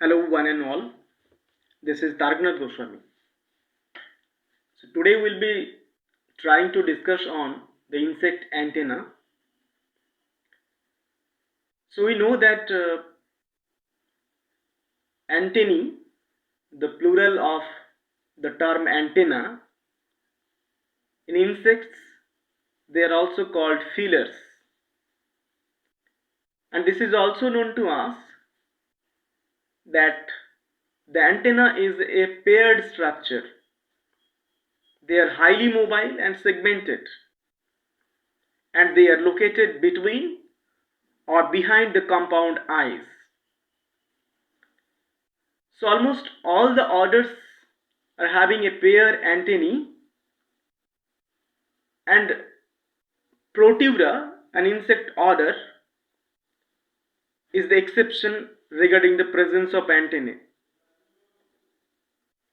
Hello one and all, this is Tarak Goswami. So today we'll be trying to discuss on the insect antenna. So we know that antennae, the plural of the term antenna, in insects they are also called feelers. And this is also known to us that the antenna is a paired structure. They are highly mobile and segmented, and they are located between or behind the compound eyes. So almost all the orders are having a pair antennae, and Protura, an insect order, is the exception regarding the presence of antennae.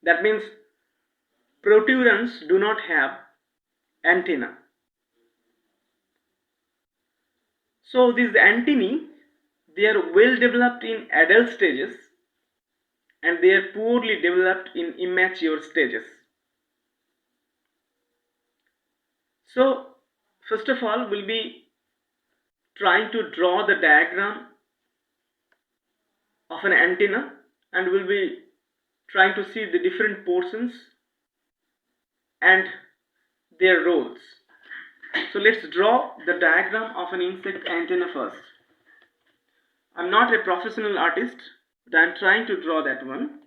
That means proturans do not have antenna. So these antennae, they are well developed in adult stages and they are poorly developed in immature stages. So first of all, we'll be trying to draw the diagram of an antenna, and we'll be trying to see the different portions and their roles. So let's draw the diagram of an insect antenna first. I'm not a professional artist, but I'm trying to draw that one.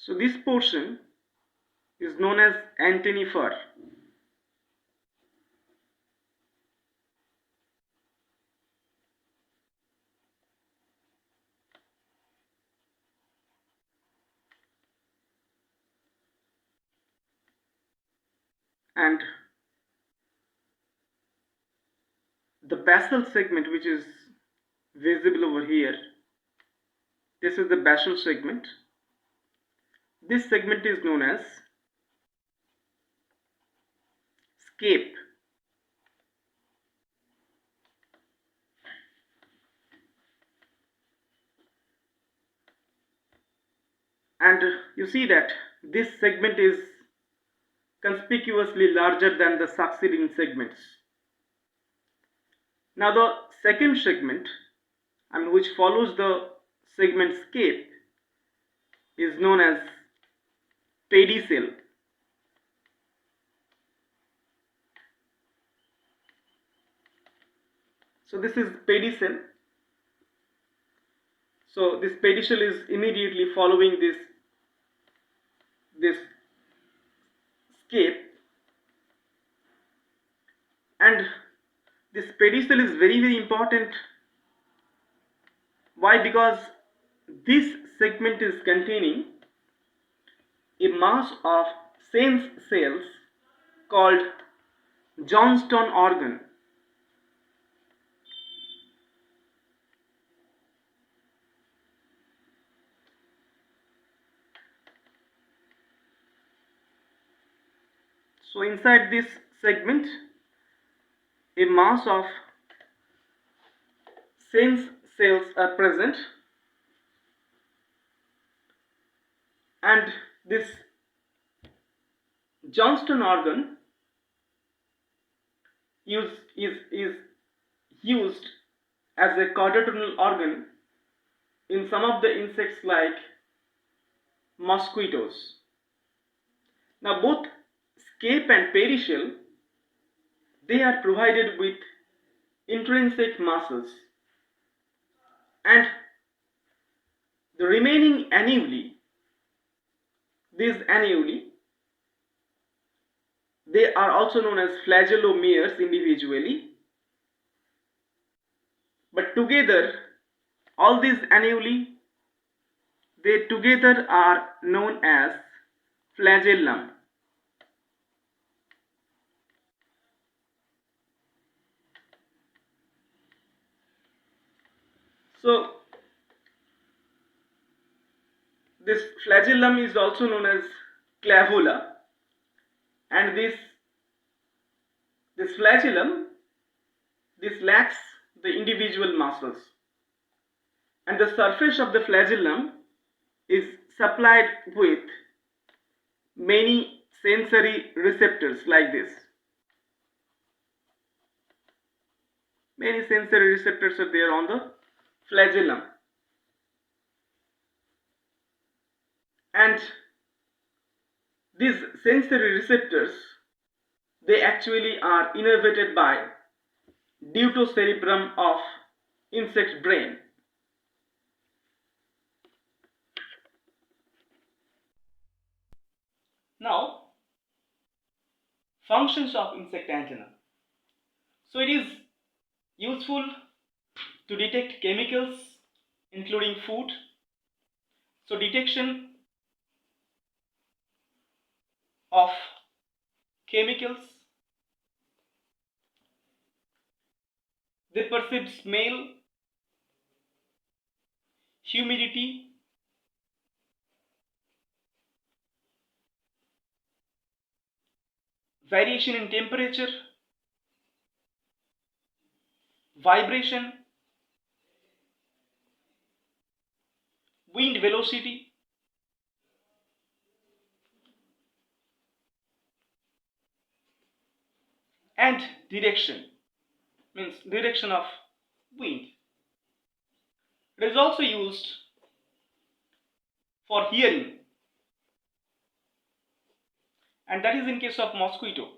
So this portion is known as antennae fur. And the basal segment, which is visible over here, this is the basal segment. This segment is known as scape. And you see that this segment is conspicuously larger than the succeeding segments. Now the second segment, and which follows the segment scape, is known as pedicel. So this is pedicel. So this pedicel is immediately following this scape, and this pedicel is very important. Why? Because this segment is containing a mass of sense cells called Johnston organ. So inside this segment, a mass of sense cells are present, and this Johnston organ is used as a chordational organ in some of the insects like mosquitoes. Now both scape and perishell, they are provided with intrinsic muscles, and the remaining annuli, these annuli, they are also known as flagellomeres individually, but together all these annuli, they together are known as flagellum. So this flagellum is also known as clavula, and this flagellum, this lacks the individual muscles, and the surface of the flagellum is supplied with many sensory receptors like this. Many sensory receptors are there on the flagellum, and these sensory receptors, they actually are innervated by deutocerebrum of insect brain. Now, functions of insect antenna. So it is useful to detect chemicals including food. So detection of chemicals, they perceive smell, humidity, variation in temperature, vibration, wind velocity, and direction, means direction of wind. It is also used for hearing, and that is in case of mosquito.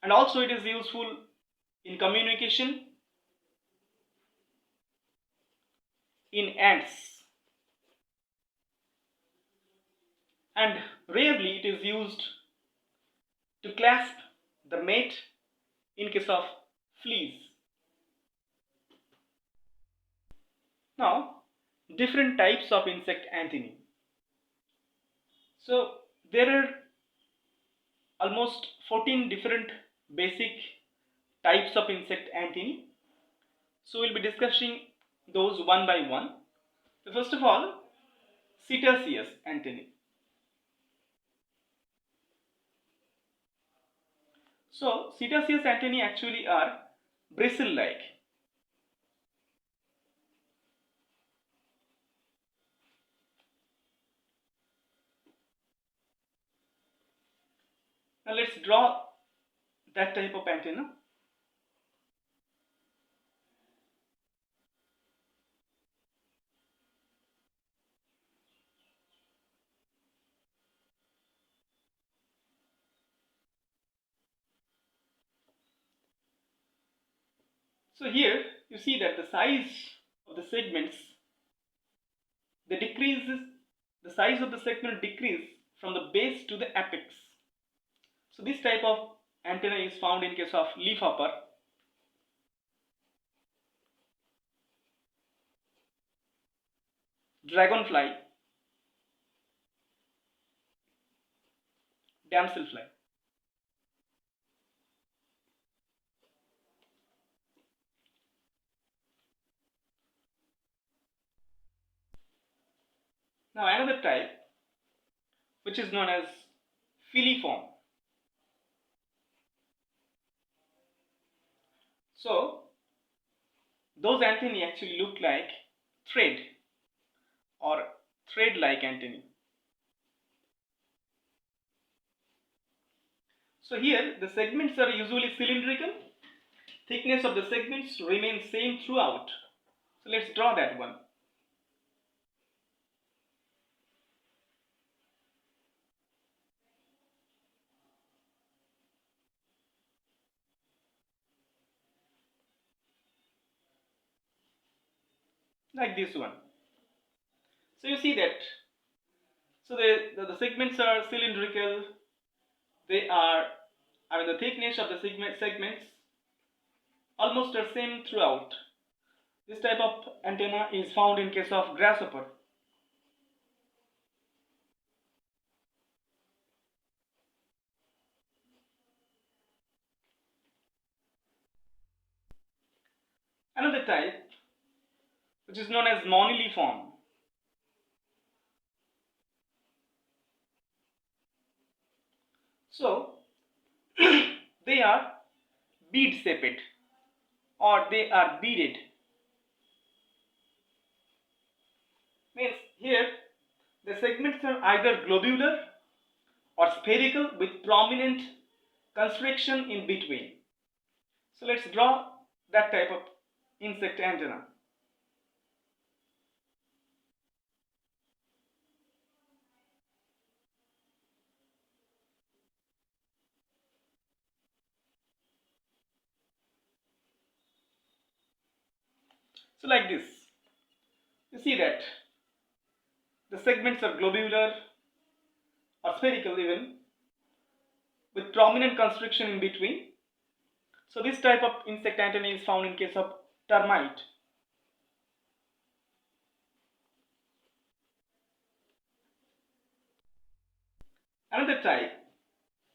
And also it is useful in communication in ants, and rarely it is used to clasp the mate in case of fleas. Now, different types of insect antennae. So there are almost 14 different basic types of insect antennae. So we'll be discussing those one by one. So first of all, cetaceous antennae. So cetaceous antennae actually are bristle-like. Now let's draw that type of antenna. So here you see that the size of the segments, the size of the segment decrease from the base to the apex. So this type of antenna is found in case of leafhopper, dragonfly, damselfly. Now another type, which is known as filiform. So those antennae actually look like thread or thread-like antennae. So here the segments are usually cylindrical. Thickness of the segments remains same throughout. So let's draw that one. like this one. So you see that, so the segments are cylindrical. They are, the thickness of the segments almost the same throughout. This type of antenna is found in case of grasshopper. Another type, which is known as moniliform. So they are bead shaped, or they are beaded. Means here the segments are either globular or spherical with prominent constriction in between. So let's draw that type of insect antenna. So like this, you see that the segments are globular or spherical even with prominent constriction in between. So this type of insect antenna is found in case of termite. Another type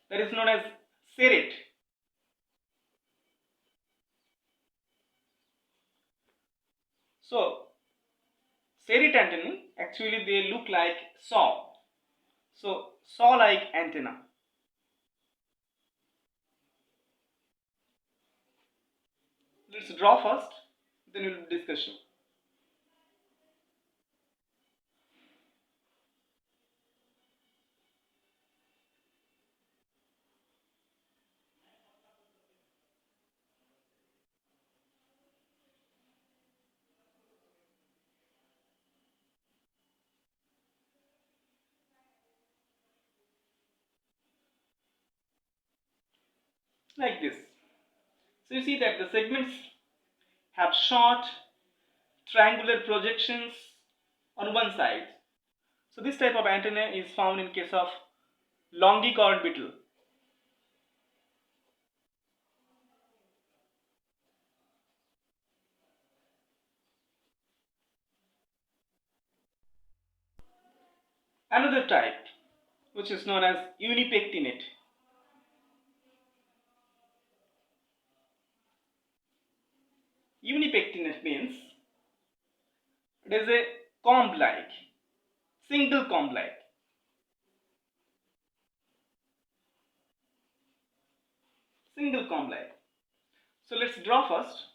that is known as serrate. So serrate antennae actually they look like saw. So saw-like antenna. Let's draw first, then we'll discussion. Like this. So you see that the segments have short triangular projections on one side. So this type of antenna is found in case of longicorn beetle. Another type, which is known as unipectinate. Unipectinate means it is a comb-like, single comb-like. Single comb-like. So let's draw first.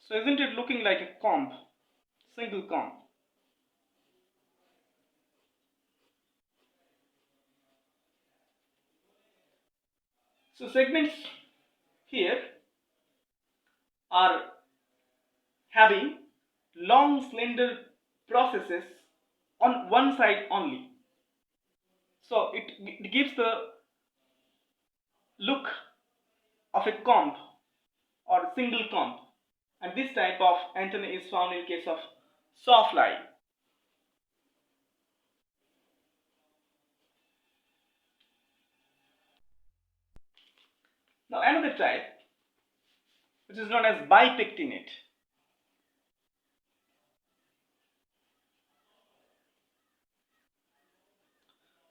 So isn't it looking like a comb? Single comb. So segments here are having long slender processes on one side only. So it gives the look of a comb or single comb, and this type of antenna is found in case of sawfly. Now another type, which is known as bipectinate.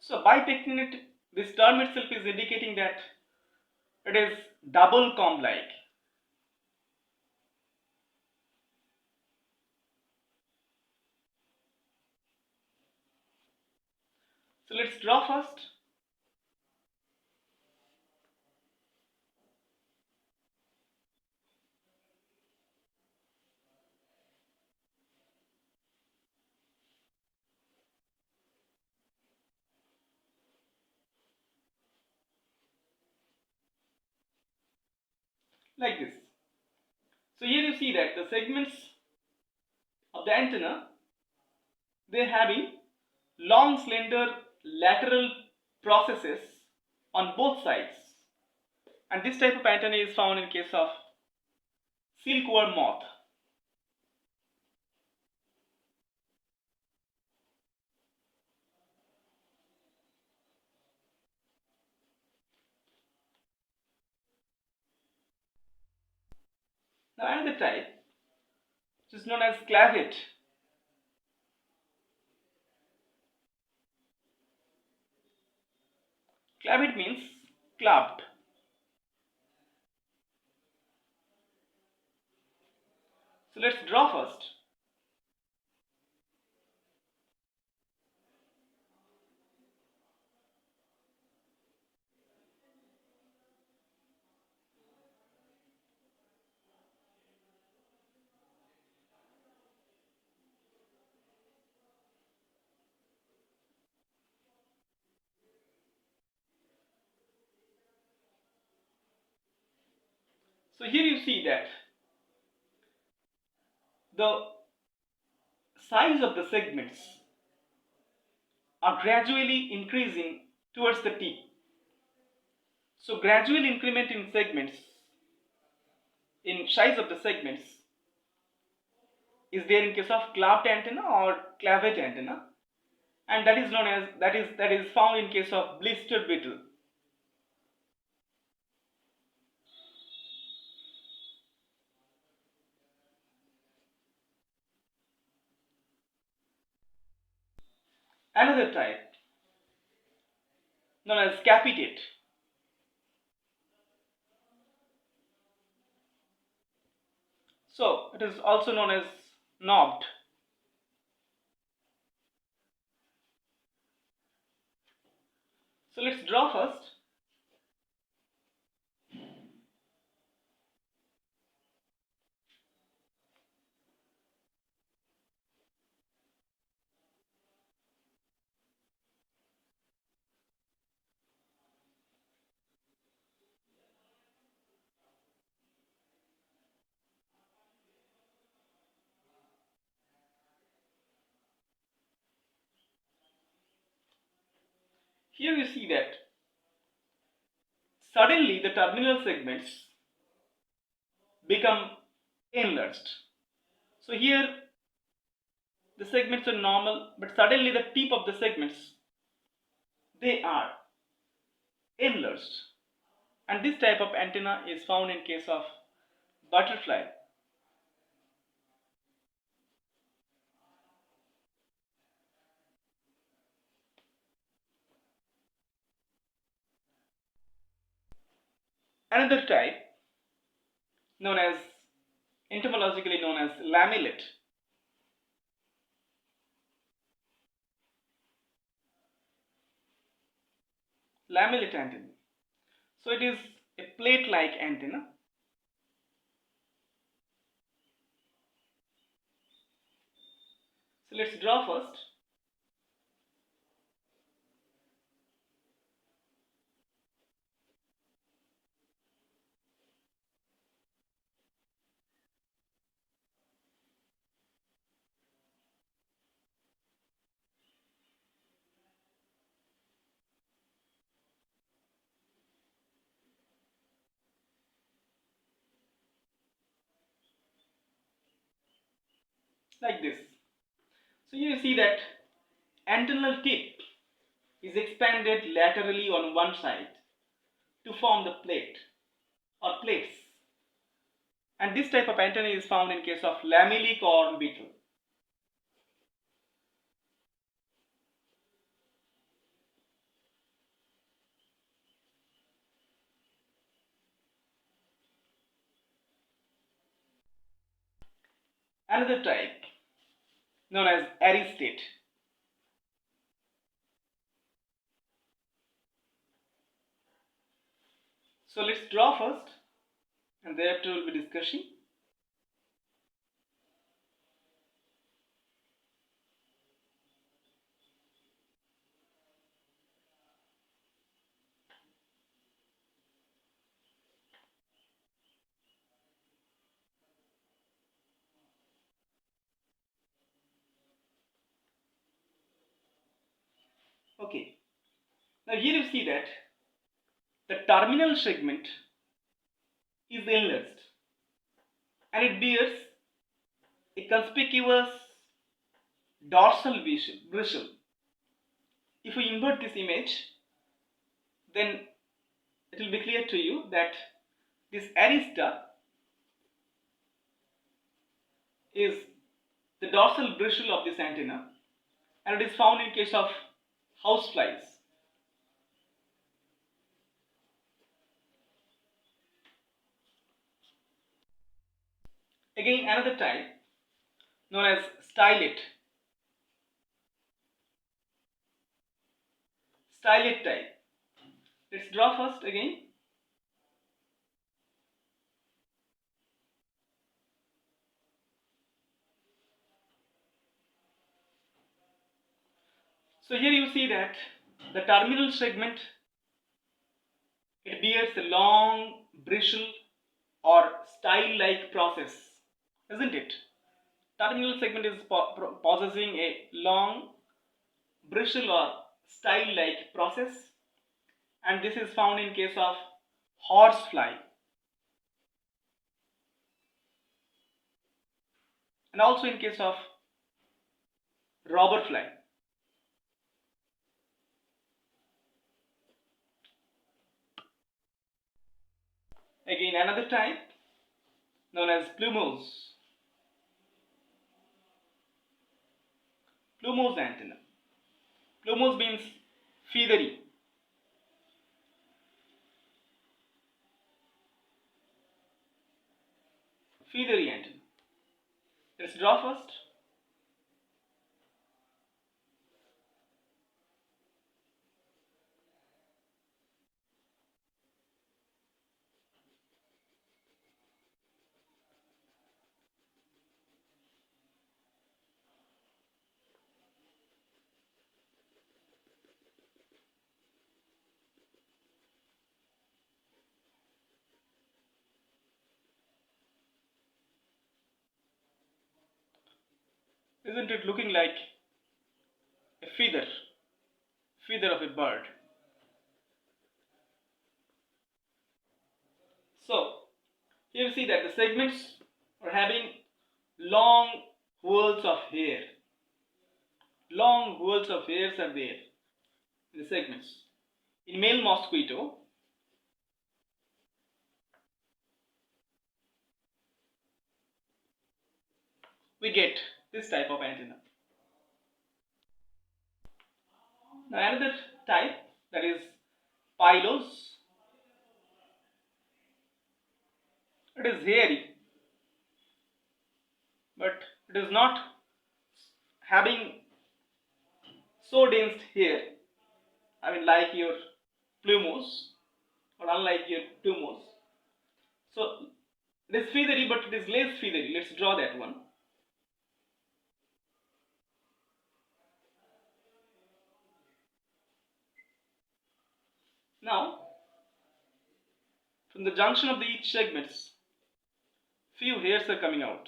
So bipectinate, this term itself is indicating that it is double comb like. So let's draw first. Like this. So here you see that the segments of the antenna, they are having long slender lateral processes on both sides. And this type of antenna is found in case of silkworm moth. Now another type, which is known as clavate. Clavate means clubbed. So let's draw first. So here you see that the size of the segments are gradually increasing towards the tip. So gradual increment in segments, in size of the segments, is there in case of clapped antenna or clavate antenna, and that is known as that is found in case of blistered beetle. Another type known as capitate. So it is also known as knobbed. So let's draw first. Here you see that suddenly the terminal segments become enlarged. So here the segments are normal, but suddenly the tip of the segments, they are enlarged. And this type of antenna is found in case of butterfly. Another type, known as entomologically known as lamellate. Lamellate antenna. So it is a plate-like antenna. So let's draw first. Like this. So you see that antennal tip is expanded laterally on one side to form the plate or plates. And this type of antenna is found in case of lamellicorn beetle. Another type known as aristate. So let's draw first and thereafter we'll be discussing. Okay. Now here you see that the terminal segment is enlarged and it bears a conspicuous dorsal bristle. If we invert this image, then it will be clear to you that this arista is the dorsal bristle of this antenna, and it is found in case of houseflies. Again, another type known as stylet. Stylet type. Let's draw first again. So here you see that the terminal segment, it bears a long bristle or style-like process, isn't it? Terminal segment is possessing a long bristle or style-like process, and this is found in case of horsefly and also in case of robber fly. Again, another type known as plumose. Plumose antenna. Plumose means feathery. Feathery antenna. Let's draw first. Isn't it looking like a feather of a bird? So here you see that the segments are having long whorls of hair. Long whorls of hairs are there in the segments. In male mosquito, we get this type of antenna. Now another type, that is pilose. It is hairy, but it is not having so dense hair. I mean, like your plumose or unlike your plumose. So it is feathery, but it is less feathery. Let's draw that one. Now, from the junction of the each segments, few hairs are coming out.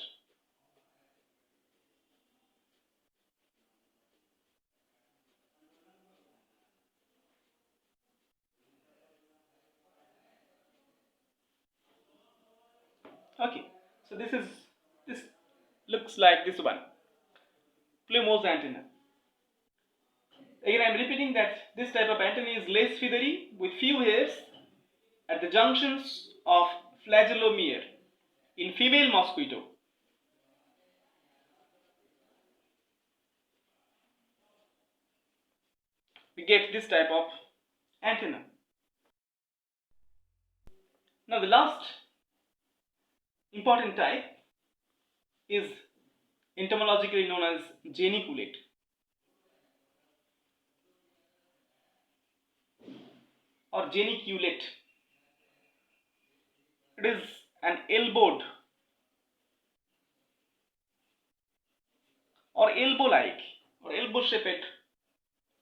Okay, so this looks like this one, plumose antenna. Again, I am repeating that this type of antenna is less feathery with few hairs at the junctions of flagellomere in female mosquito. We get this type of antenna. Now the last important type is entomologically known as geniculate or geniculate. It is an elbowed or elbow-like or elbow-shaped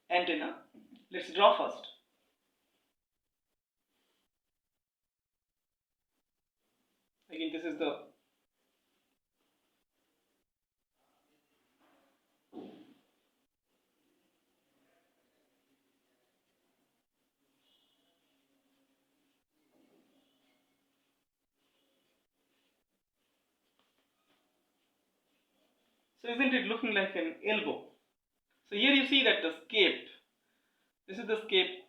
antenna. Let's draw first. Again, this is the So isn't it looking like an elbow? So here you see that the scape, this is the scape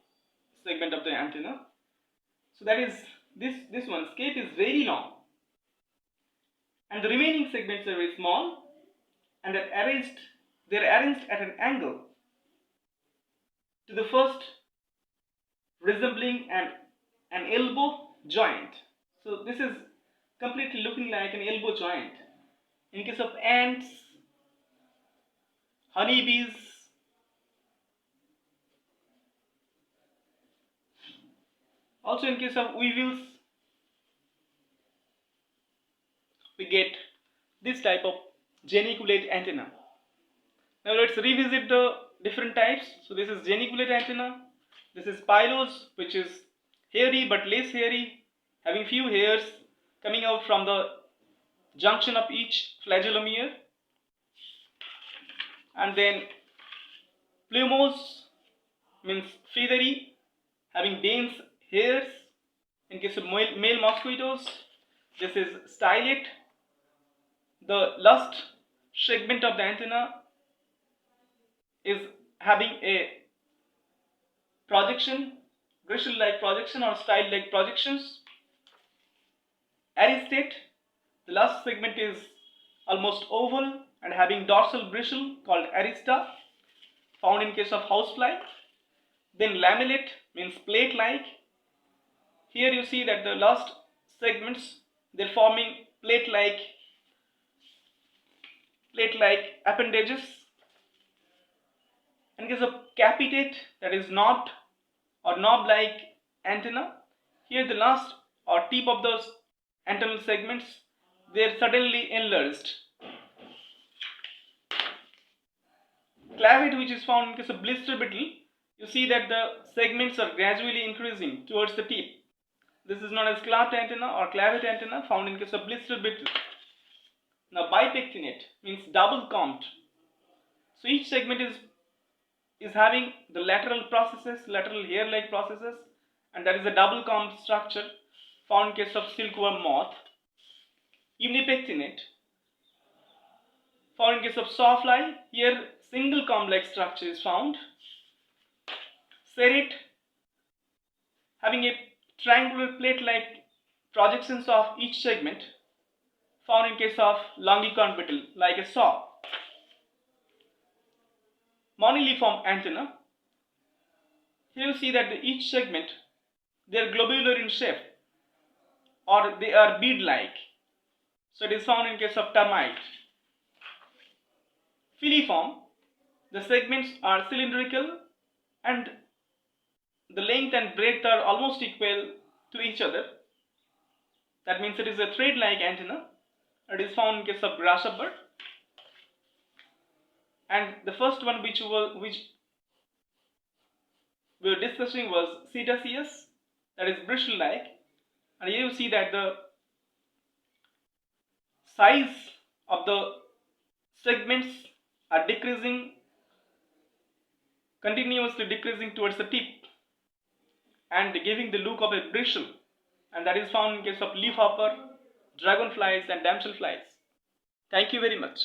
segment of the antenna. So that is this one, scape is very long, and the remaining segments are very small, and they're arranged at an angle to the first, resembling an elbow joint. So this is completely looking like an elbow joint. In case of ants, honeybees, also in case of weevils, we get this type of geniculate antenna. Now let's revisit the different types. So this is geniculate antenna. This is pylos, which is hairy but less hairy, having few hairs coming out from the junction of each flagellum ear. And then plumose means feathery, having dense hairs. In case of male mosquitoes, this is stylet. The last segment of the antenna is having a projection, bristle-like projection or style-like projections. Aristate, the last segment is almost oval and having dorsal bristle called arista, found in case of housefly. Then lamellate means plate-like. Here you see that the last segments, they're forming plate-like appendages. In case of capitate, that is knot or knob-like antenna, here the last or tip of those antennal segments, they are suddenly enlarged. Clavate, which is found in case of blister beetle, you see that the segments are gradually increasing towards the tip. This is known as clavate antenna or clavate antenna, found in case of blister beetle. Now bipectinate means double combed. So each segment is having the lateral hair-like processes, and that is a double comb structure found in case of silkworm moth. Unipectinate, found in case of sawfly, here single comb-like structure is found. Serrate, having a triangular plate-like projections of each segment, found in case of longicorn beetle, like a saw. Moniliform antenna, here you see that each segment, they are globular in shape or they are bead-like. So it is found in case of termite. Filiform, the segments are cylindrical and the length and breadth are almost equal to each other. That means it is a thread-like antenna. It is found in case of grasshopper. And the first one which we were discussing was cetaceous, that is bristle-like. And here you see that the size of the segments are continuously decreasing towards the tip and giving the look of a bristle, and that is found in case of leafhopper, dragonflies and damselflies. Thank you very much.